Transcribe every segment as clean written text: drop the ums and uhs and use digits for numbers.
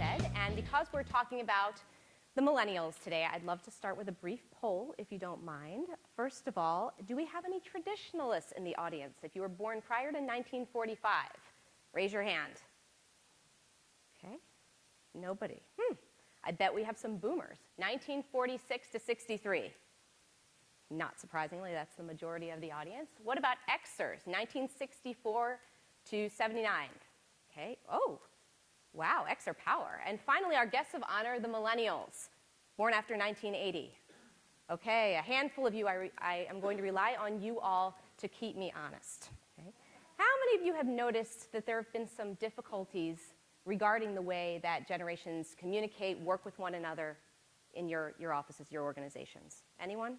said, and because we're talking about the millennials today, I'd love to start with a brief poll, if you don't mind. First of all, do we have any traditionalists in the audience? If you were born prior to 1945, raise your hand. Okay, nobody. I bet we have some boomers. 1946 to 63. Not surprisingly, that's the majority of the audience. What about Xers, 1964 to 79? Okay, oh, wow, Xer power. And finally, our guests of honor, the millennials, born after 1980. Okay, a handful of you, I am going to rely on you all to keep me honest. Okay? How many of you have noticed that there have been some difficulties regarding the way that generations communicate, work with one another in your offices, your organizations? Anyone?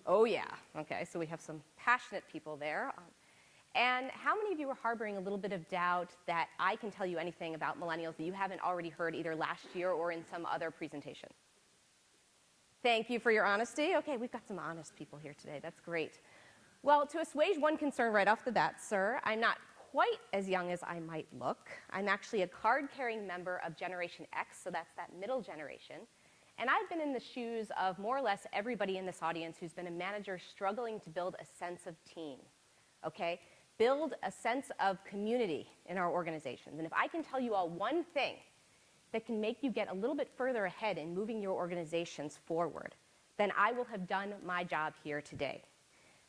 Oh yeah, okay, so we have some passionate people there. And how many of you are harboring a little bit of doubt that I can tell you anything about millennials that you haven't already heard either last year or in some other presentation? Thank you for your honesty. Okay, we've got some honest people here today. That's great. Well, to assuage one concern right off the bat, sir, I'm not quite as young as I might look. I'm actually a card-carrying member of Generation X, so that's that middle generation. And I've been in the shoes of more or less everybody in this audience who's been a manager struggling to build a sense of team, okay? Build a sense of community in our organizations. And if I can tell you all one thing that can make you get a little bit further ahead in moving your organizations forward, then I will have done my job here today.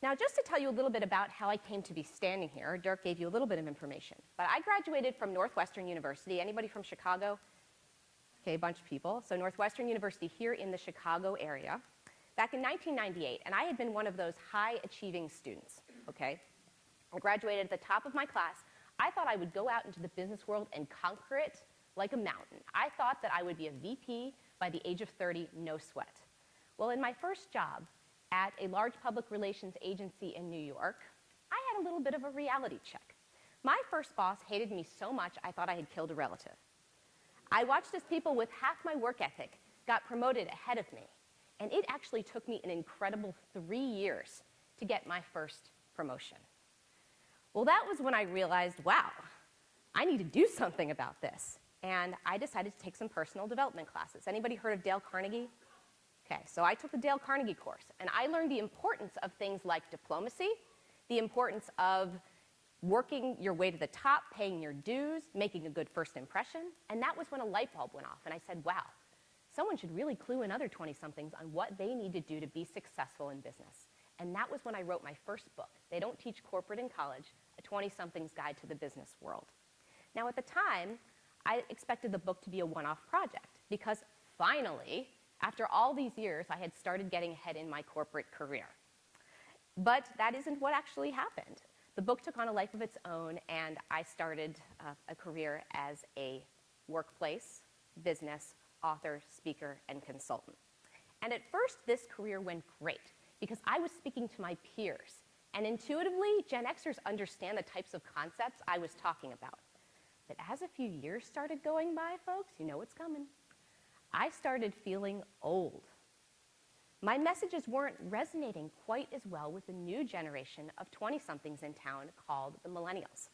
Now, just to tell you a little bit about how I came to be standing here, Dirk gave you a little bit of information, but I graduated from Northwestern University. Anybody from Chicago? Okay, a bunch of people. So Northwestern University here in the Chicago area back in 1998, and I had been one of those high-achieving students, okay? I graduated at the top of my class. I thought I would go out into the business world and conquer it like a mountain. I thought that I would be a VP by the age of 30, no sweat. Well, in my first job at a large public relations agency in New York, I had a little bit of a reality check. My first boss hated me so much I thought I had killed a relative. I watched as people with half my work ethic got promoted ahead of me, and it actually took me an incredible 3 years to get my first promotion. Well, that was when I realized, wow, I need to do something about this. And I decided to take some personal development classes. Anybody heard of Dale Carnegie? Okay, so I took the Dale Carnegie course, and I learned the importance of things like diplomacy, the importance of working your way to the top, paying your dues, making a good first impression, and that was when a light bulb went off, and I said, wow, someone should really clue in other 20-somethings on what they need to do to be successful in business. And that was when I wrote my first book. They don't teach corporate in college, a 20-somethings guide to the business world. Now, at the time, I expected the book to be a one-off project because finally, after all these years, I had started getting ahead in my corporate career. But that isn't what actually happened. The book took on a life of its own, and I started a career as a workplace, business, author, speaker, and consultant. And at first, this career went great because I was speaking to my peers. And intuitively, Gen Xers understand the types of concepts I was talking about. But as a few years started going by, folks, you know what's coming. I started feeling old. My messages weren't resonating quite as well with the new generation of 20-somethings in town called the millennials.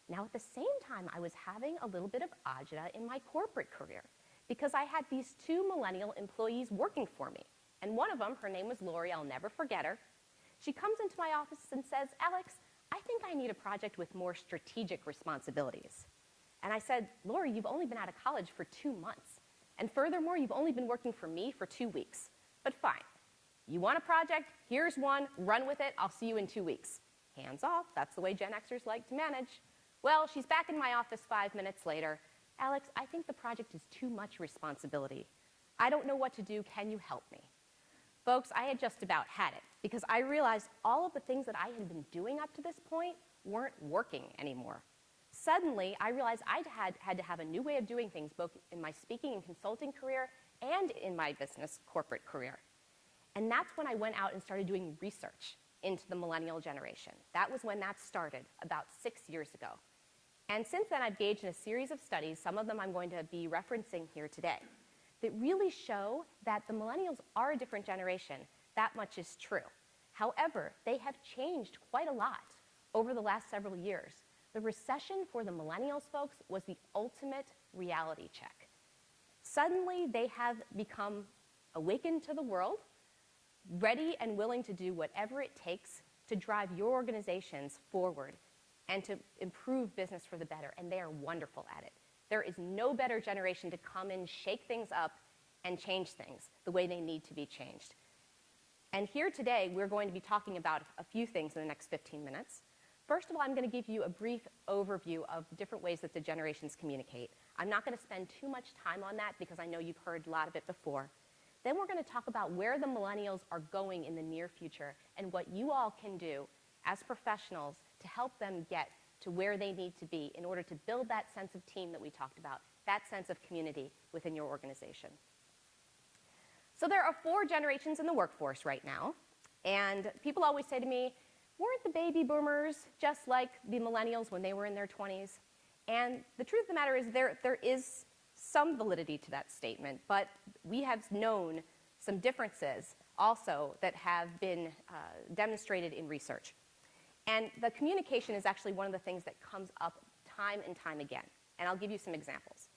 Now, at the same time, I was having a little bit of agita in my corporate career because I had these two millennial employees working for me. And one of them, her name was Lori, I'll never forget her. She comes into my office and says, Alex, I think I need a project with more strategic responsibilities. And I said, Lori, you've only been out of college for 2 months. And furthermore, you've only been working for me for 2 weeks. But fine, you want a project, here's one, run with it, I'll see you in 2 weeks. Hands off, that's the way Gen Xers like to manage. Well, she's back in my office 5 minutes later. Alex, I think the project is too much responsibility. I don't know what to do, can you help me? Folks, I had just about had it because I realized all of the things that I had been doing up to this point weren't working anymore. Suddenly, I realized I had to have a new way of doing things, both in my speaking and consulting career and in my business corporate career. And that's when I went out and started doing research into the millennial generation. That was when that started, about 6 years ago. And since then, I've engaged in a series of studies, some of them I'm going to be referencing here today, that really show that the millennials are a different generation. That much is true. However, they have changed quite a lot over the last several years. The recession for the millennials, folks, was the ultimate reality check. Suddenly, they have become awakened to the world, ready and willing to do whatever it takes to drive your organizations forward and to improve business for the better, and they are wonderful at it. There is no better generation to come in, shake things up, and change things the way they need to be changed. And here today, we're going to be talking about a few things in the next 15 minutes. First of all, I'm going to give you a brief overview of the different ways that the generations communicate. I'm not going to spend too much time on that because I know you've heard a lot of it before. Then we're going to talk about where the millennials are going in the near future and what you all can do as professionals to help them get to where they need to be in order to build that sense of team that we talked about, that sense of community within your organization. So there are 4 generations in the workforce right now, and people always say to me, weren't the baby boomers just like the millennials when they were in their 20s? And the truth of the matter is there is some validity to that statement, but we have known some differences also that have been demonstrated in research. And the communication is actually one of the things that comes up time and time again, and I'll give you some examples.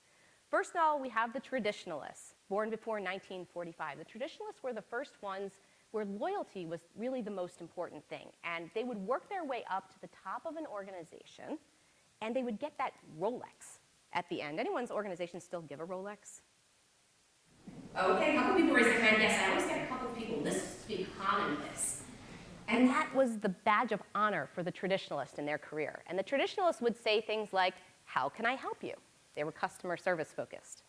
First of all, we have the traditionalists, born before 1945. The traditionalists were the first ones where loyalty was really the most important thing, and they would work their way up to the top of an organization, and they would get that Rolex at the end. Anyone's organization still give a Rolex? Okay, a couple people raise their hand. Yes, I always get a couple of people. This is to be commonplace. And that was the badge of honor for the traditionalist in their career. And the traditionalists would say things like, how can I help you? They were customer service focused.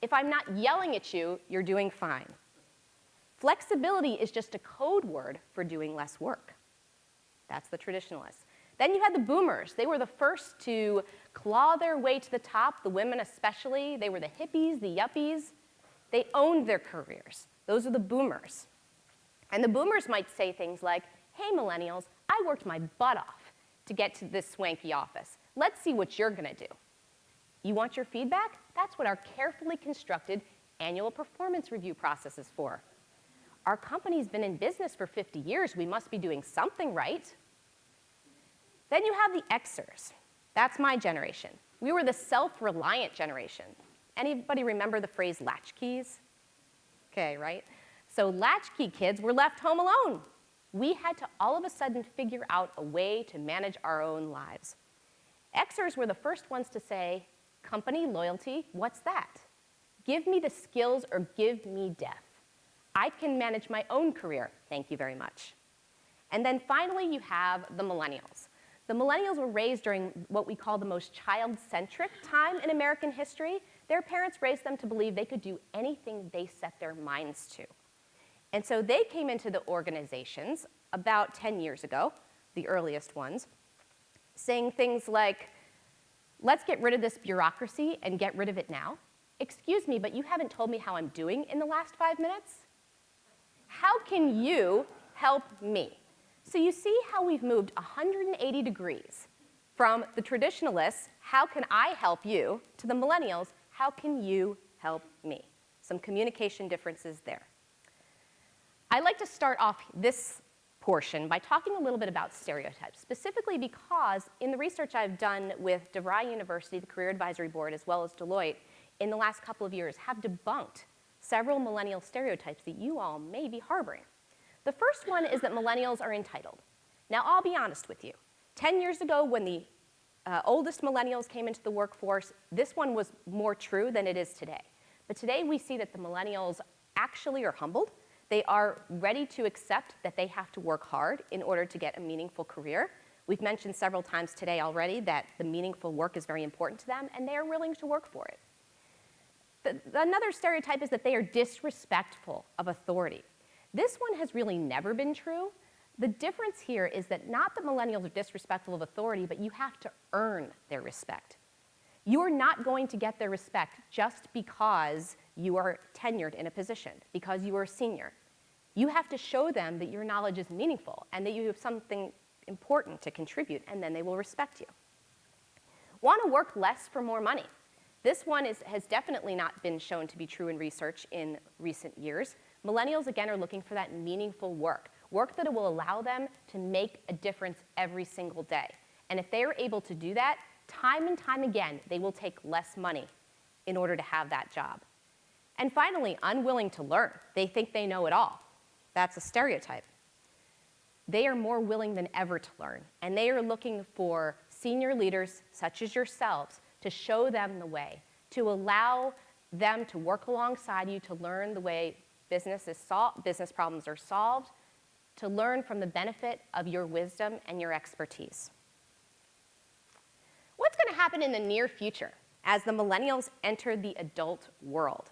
If I'm not yelling at you, you're doing fine. Flexibility is just a code word for doing less work. That's the traditionalists. Then you had the boomers. They were the first to claw their way to the top, the women especially. They were the hippies, the yuppies. They owned their careers. Those are the boomers. And the boomers might say things like, hey, millennials, I worked my butt off to get to this swanky office. Let's see what you're going to do. You want your feedback? That's what our carefully constructed annual performance review process is for. Our company's been in business for 50 years. We must be doing something right. Then you have the Xers. That's my generation. We were the self-reliant generation. Anybody remember the phrase latchkeys? Okay, right? So latchkey kids were left home alone. We had to all of a sudden figure out a way to manage our own lives. Xers were the first ones to say, company loyalty, what's that? Give me the skills or give me death. I can manage my own career, thank you very much. And then finally you have the millennials. The millennials were raised during what we call the most child-centric time in American history. Their parents raised them to believe they could do anything they set their minds to. And so they came into the organizations about 10 years ago, the earliest ones, saying things like, let's get rid of this bureaucracy and get rid of it now. Excuse me, but you haven't told me how I'm doing in the last 5 minutes? How can you help me? So you see how we've moved 180 degrees from the traditionalists, how can I help you, to the millennials, how can you help me? Some communication differences there. I'd like to start off this portion by talking a little bit about stereotypes, specifically because in the research I've done with DeVry University, the Career Advisory Board, as well as Deloitte, in the last couple of years, have debunked several millennial stereotypes that you all may be harboring. The first one is that millennials are entitled. Now, I'll be honest with you. 10 years ago, when the oldest millennials came into the workforce, this one was more true than it is today. But today, we see that the millennials actually are humbled. They are ready to accept that they have to work hard in order to get a meaningful career. We've mentioned several times today already that the meaningful work is very important to them, and they are willing to work for it. Another stereotype is that they are disrespectful of authority. This one has really never been true. The difference here is that not that millennials are disrespectful of authority, but you have to earn their respect. You are not going to get their respect just because you are tenured in a position, because you are a senior. You have to show them that your knowledge is meaningful and that you have something important to contribute, and then they will respect you. Want to work less for more money. This one has definitely not been shown to be true in research in recent years. Millennials, again, are looking for that meaningful work, work that will allow them to make a difference every single day. And if they are able to do that, time and time again, they will take less money in order to have that job. And finally, unwilling to learn. They think they know it all. That's a stereotype. They are more willing than ever to learn, and they are looking for senior leaders such as yourselves to show them the way, to allow them to work alongside you to learn the way business problems are solved, to learn from the benefit of your wisdom and your expertise. What's going to happen in the near future as the millennials enter the adult world?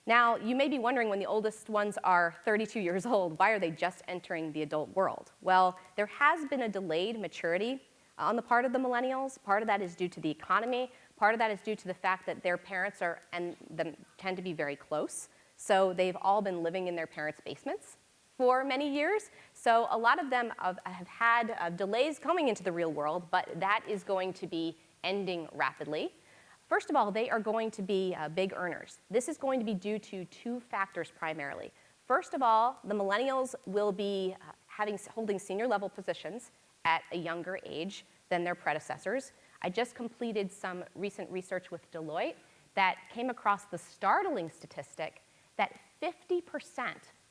Now, you may be wondering, when the oldest ones are 32 years old, why are they just entering the adult world? Well, there has been a delayed maturity on the part of the millennials. Part of that is due to the economy. Part of that is due to the fact that their parents tend to be very close. So they've all been living in their parents' basements for many years. So a lot of them have had delays coming into the real world, but that is going to be ending rapidly. First of all, they are going to be big earners. This is going to be due to two factors primarily. First of all, the millennials will be holding senior level positions at a younger age than their predecessors. I just completed some recent research with Deloitte that came across the startling statistic that 50%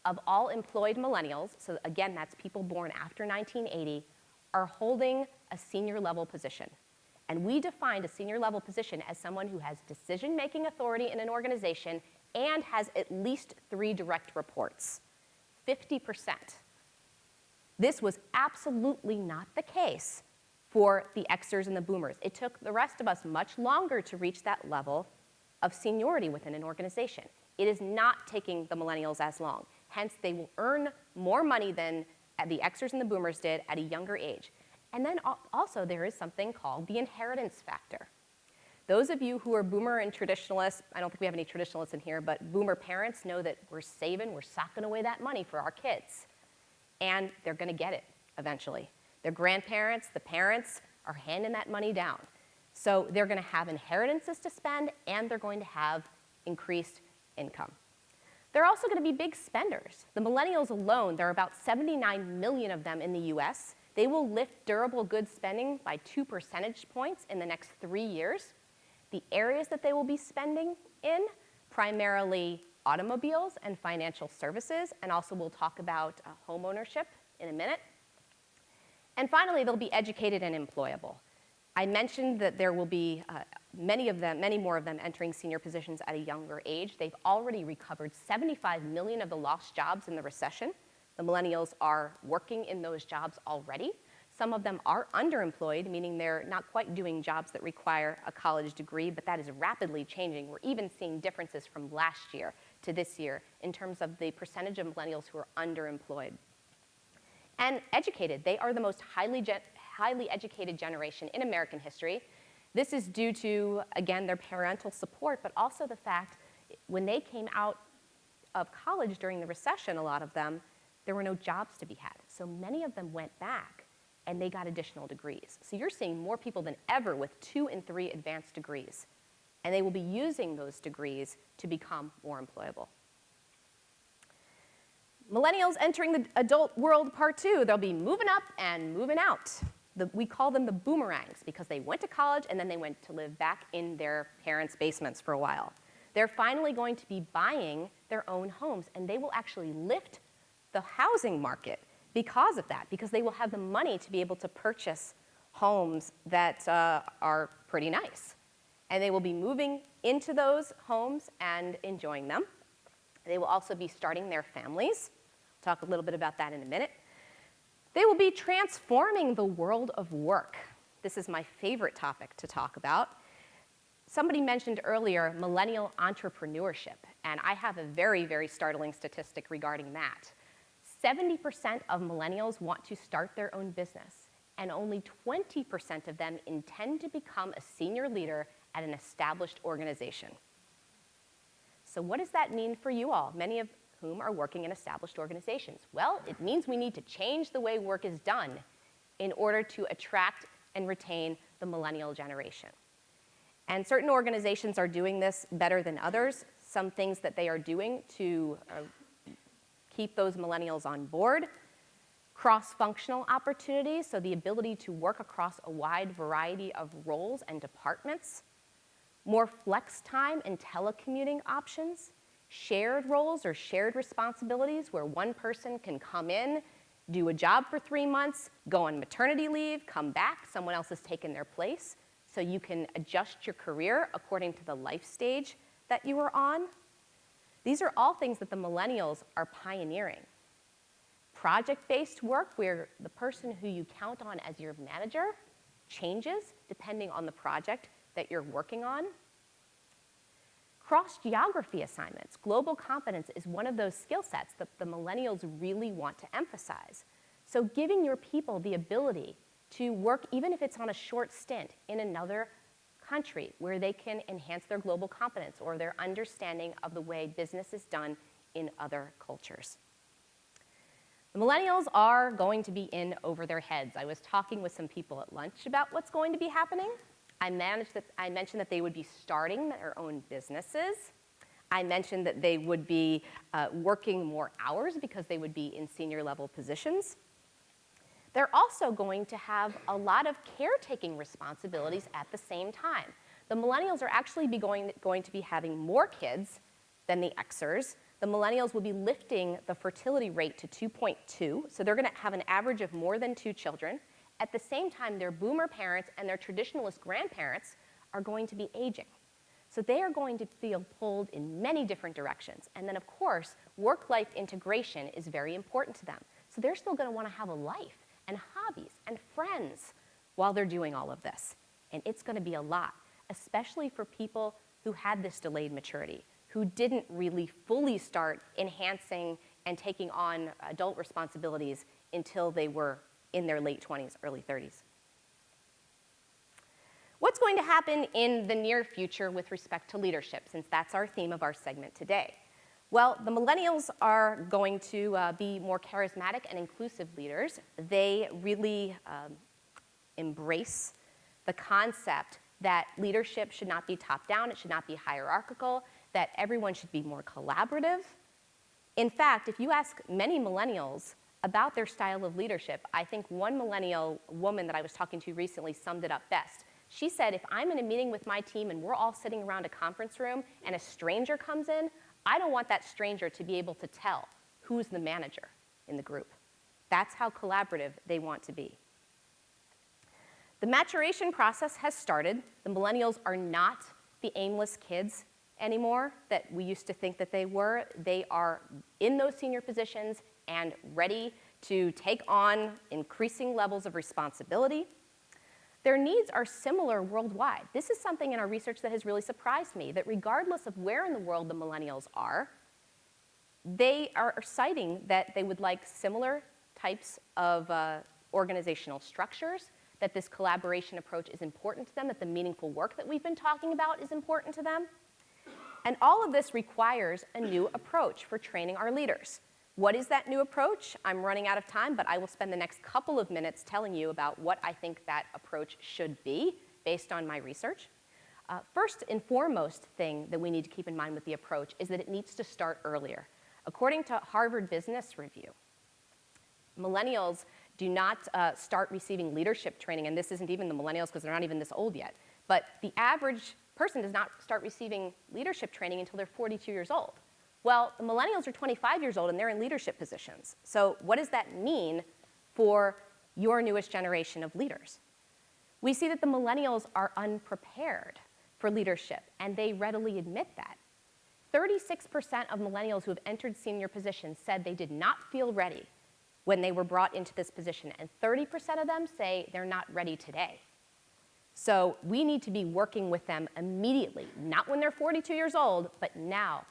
of all employed millennials, so again, that's people born after 1980, are holding a senior level position. And we defined a senior level position as someone who has decision-making authority in an organization and has at least 3 direct reports. 50%. This was absolutely not the case for the Xers and the Boomers. It took the rest of us much longer to reach that level of seniority within an organization. It is not taking the millennials as long. Hence, they will earn more money than the Xers and the Boomers did at a younger age. And then also there is something called the inheritance factor. Those of you who are boomer and traditionalists, I don't think we have any traditionalists in here, but boomer parents know that we're saving, we're socking away that money for our kids. And they're going to get it eventually. Their grandparents, the parents, are handing that money down. So they're going to have inheritances to spend, and they're going to have increased income. They're also going to be big spenders. The millennials alone, there are about 79 million of them in the US. They will lift durable goods spending by 2 percentage points in the next 3 years. The areas that they will be spending in, primarily automobiles and financial services, and also we'll talk about home ownership in a minute. And finally, they'll be educated and employable. I mentioned that there will be many more of them entering senior positions at a younger age. They've already recovered 75 million of the lost jobs in the recession. The millennials are working in those jobs already. Some of them are underemployed, meaning they're not quite doing jobs that require a college degree, but that is rapidly changing. We're even seeing differences from last year to this year in terms of the percentage of millennials who are underemployed. And educated, they are the most highly educated generation in American history. This is due to, again, their parental support, but also the fact when they came out of college during the recession, a lot of them, there were no jobs to be had. So many of them went back and they got additional degrees. So you're seeing more people than ever with 2 and 3 advanced degrees. And they will be using those degrees to become more employable. Millennials entering the adult world part 2, they'll be moving up and moving out. We call them the boomerangs because they went to college and then they went to live back in their parents' basements for a while. They're finally going to be buying their own homes, and they will actually lift the housing market because of that, because they will have the money to be able to purchase homes that are pretty nice. And they will be moving into those homes and enjoying them. They will also be starting their families. I'll talk a little bit about that in a minute. They will be transforming the world of work. This is my favorite topic to talk about. Somebody mentioned earlier millennial entrepreneurship, and I have a very, very startling statistic regarding that. 70% of millennials want to start their own business, and only 20% of them intend to become a senior leader at an established organization. So what does that mean for you all, many of whom are working in established organizations? Well, it means we need to change the way work is done in order to attract and retain the millennial generation. And certain organizations are doing this better than others. Some things that they are doing to keep those millennials on board. Cross-functional opportunities, so the ability to work across a wide variety of roles and departments. More flex time and telecommuting options. Shared roles or shared responsibilities where one person can come in, do a job for 3 months, go on maternity leave, come back, someone else has taken their place, so you can adjust your career according to the life stage that you are on. These are all things that the millennials are pioneering. Project-based work, where the person who you count on as your manager changes depending on the project that you're working on. Cross-geography assignments. Global competence is one of those skill sets that the millennials really want to emphasize. So giving your people the ability to work, even if it's on a short stint, in another country where they can enhance their global competence or their understanding of the way business is done in other cultures. The millennials are going to be in over their heads. I was talking with some people at lunch about what's going to be happening. I mentioned that they would be starting their own businesses. I mentioned that they would be working more hours because they would be in senior level positions. They're also going to have a lot of caretaking responsibilities at the same time. The millennials are actually going to be having more kids than the Xers. The millennials will be lifting the fertility rate to 2.2, so they're going to have an average of more than 2 children. At the same time, their boomer parents and their traditionalist grandparents are going to be aging. So they are going to feel pulled in many different directions. And then, of course, work-life integration is very important to them. So they're still going to want to have a life and hobbies and friends while they're doing all of this. And it's going to be a lot, especially for people who had this delayed maturity, who didn't really fully start enhancing and taking on adult responsibilities until they were in their late 20s, early 30s. What's going to happen in the near future with respect to leadership, since that's our theme of our segment today? Well, the millennials are going to be more charismatic and inclusive leaders. They really embrace the concept that leadership should not be top-down, it should not be hierarchical, that everyone should be more collaborative. In fact, if you ask many millennials about their style of leadership, I think one millennial woman that I was talking to recently summed it up best. She said, if I'm in a meeting with my team and we're all sitting around a conference room and a stranger comes in, I don't want that stranger to be able to tell who's the manager in the group. That's how collaborative they want to be. The maturation process has started. The millennials are not the aimless kids anymore that we used to think that they were. They are in those senior positions and ready to take on increasing levels of responsibility. Their needs are similar worldwide. This is something in our research that has really surprised me, that regardless of where in the world the millennials are, they are citing that they would like similar types of organizational structures, that this collaboration approach is important to them, that the meaningful work that we've been talking about is important to them. And all of this requires a new approach for training our leaders. What is that new approach? I'm running out of time, but I will spend the next couple of minutes telling you about what I think that approach should be based on my research. First and foremost thing that we need to keep in mind with the approach is that it needs to start earlier. According to Harvard Business Review, millennials do not start receiving leadership training, and this isn't even the millennials because they're not even this old yet, but the average person does not start receiving leadership training until they're 42 years old. Well, the millennials are 25 years old and they're in leadership positions. So what does that mean for your newest generation of leaders? We see that the millennials are unprepared for leadership, and they readily admit that. 36% of millennials who have entered senior positions said they did not feel ready when they were brought into this position, and 30% of them say they're not ready today. So we need to be working with them immediately, not when they're 42 years old, but now,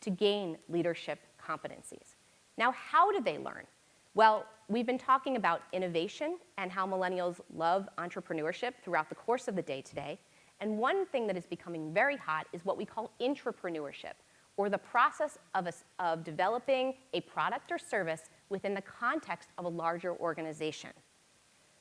to gain leadership competencies. Now, how do they learn? Well, we've been talking about innovation and how millennials love entrepreneurship throughout the course of the day today. And one thing that is becoming very hot is what we call intrapreneurship, or the process of developing a product or service within the context of a larger organization.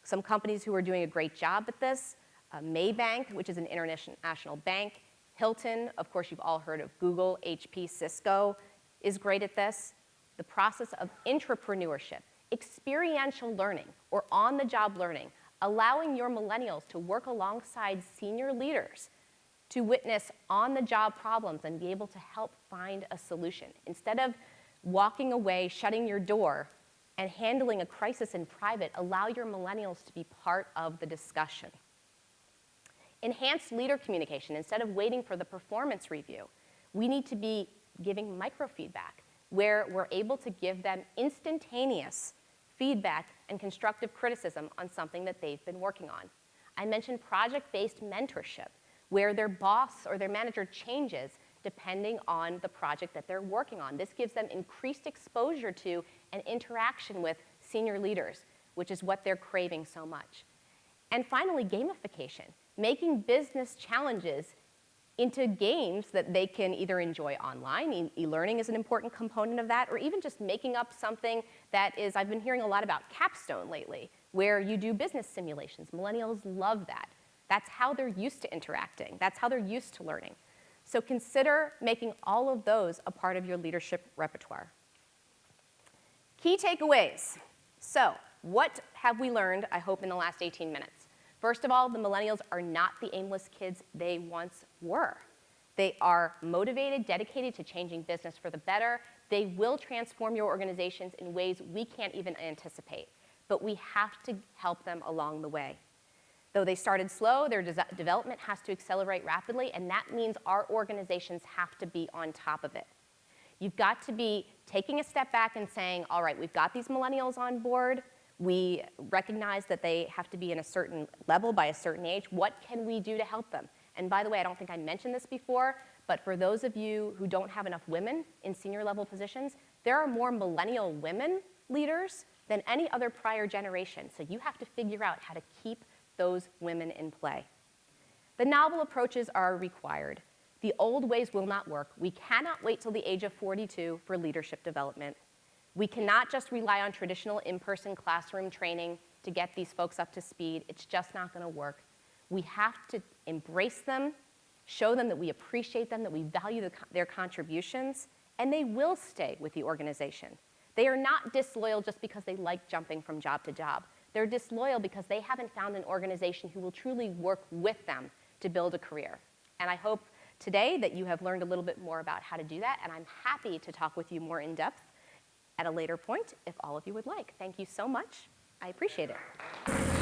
Some companies who are doing a great job at this, Maybank, which is an international bank, Hilton, of course you've all heard of Google, HP, Cisco, is great at this. The process of intrapreneurship Experiential learning, or on-the-job learning, allowing your millennials to work alongside senior leaders to witness on-the-job problems and be able to help find a solution. Instead of walking away, shutting your door, and handling a crisis in private, allow your millennials to be part of the discussion. Enhanced leader communication. Instead of waiting for the performance review, we need to be giving microfeedback, where we're able to give them instantaneous feedback and constructive criticism on something that they've been working on. I mentioned project-based mentorship, where their boss or their manager changes depending on the project that they're working on. This gives them increased exposure to and interaction with senior leaders, which is what they're craving so much. And finally, gamification, making business challenges into games that they can either enjoy online. E-learning is an important component of that, or even just making up something that is, I've been hearing a lot about Capstone lately, where you do business simulations. Millennials love that. That's how they're used to interacting. That's how they're used to learning. So consider making all of those a part of your leadership repertoire. Key takeaways. So what have we learned, I hope, in the last 18 minutes? First of all, the millennials are not the aimless kids they once were. They are motivated, dedicated to changing business for the better. They will transform your organizations in ways we can't even anticipate. But we have to help them along the way. Though they started slow, their development has to accelerate rapidly, and that means our organizations have to be on top of it. You've got to be taking a step back and saying, all right, we've got these millennials on board. We recognize that they have to be in a certain level by a certain age. What can we do to help them? And by the way, I don't think I mentioned this before, but for those of you who don't have enough women in senior level positions, there are more millennial women leaders than any other prior generation. So you have to figure out how to keep those women in play. The novel approaches are required. The old ways will not work. We cannot wait till the age of 42 for leadership development. We cannot just rely on traditional in-person classroom training to get these folks up to speed. It's just not going to work. We have to embrace them, show them that we appreciate them, that we value their contributions, and they will stay with the organization. They are not disloyal just because they like jumping from job to job. They're disloyal because they haven't found an organization who will truly work with them to build a career. And I hope today that you have learned a little bit more about how to do that, and I'm happy to talk with you more in depth at a later point if all of you would like. Thank you so much. I appreciate it.